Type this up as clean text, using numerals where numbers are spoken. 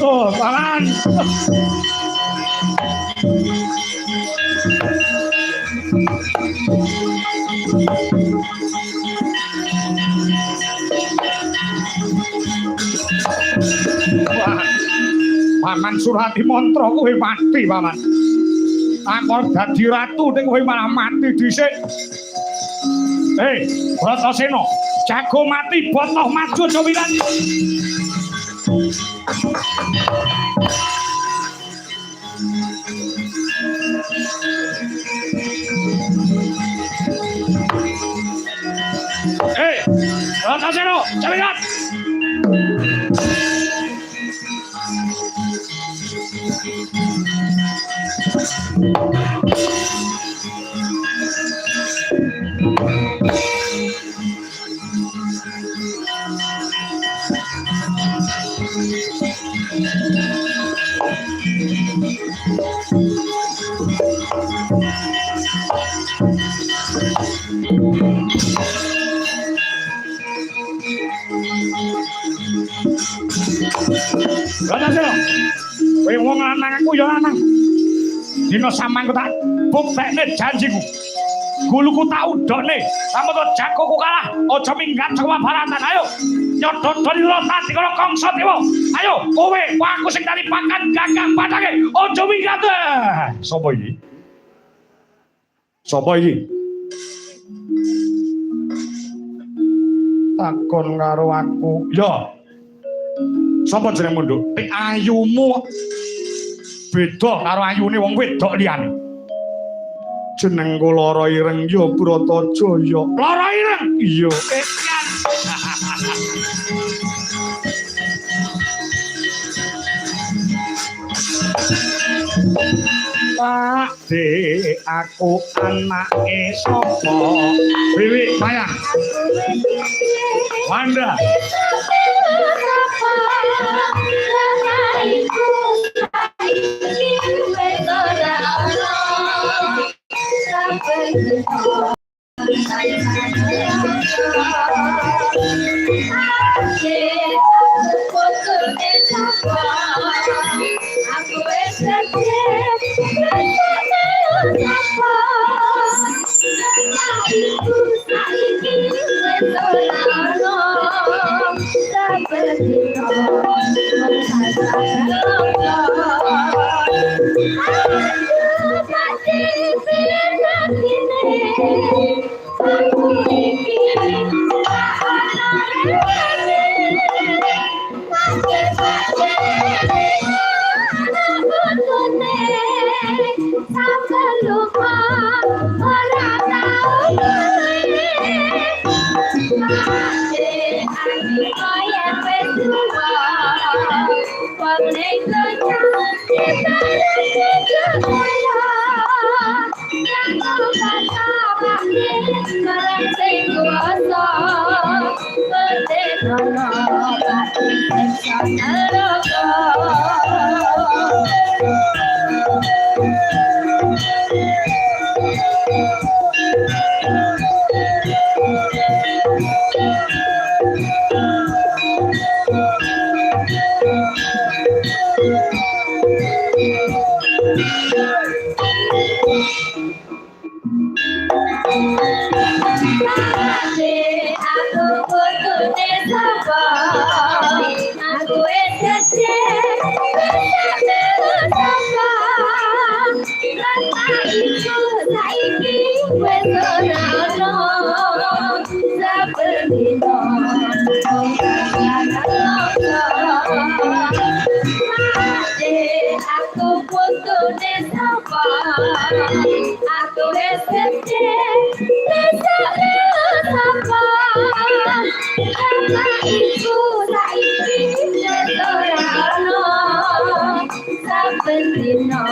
Oh, paman. Paman Surati mantra kowe mati, paman. Aku dadi ratu ning kowe malah mati dhisik. Bratasena, jago mati botoh maju aja wiran. Bratasena, cawiran. Bratasena, kowe wong lanang aku ya lanang. Dina samangku tak buktekne janjiku. Guluku tak udone, samono jagoku kalah, aja minggat saka baratan. Ayo, nyodot-doni rotan dikono kangsa dewa. Ayo, kowe aku sing tali pakan gagah badange, aja minggat. Sopo iki? Sopo iki? Takon karo aku. Yo. Sopo jeneng munduk? Ayumu beda karo ayune wong wedok liyane. Jenengku Lara Ireng ya Bratajaya. Lara Ireng? Iya, ekan. Pak de aku anake sapa? Wiwi sayang. Wanda. Bendino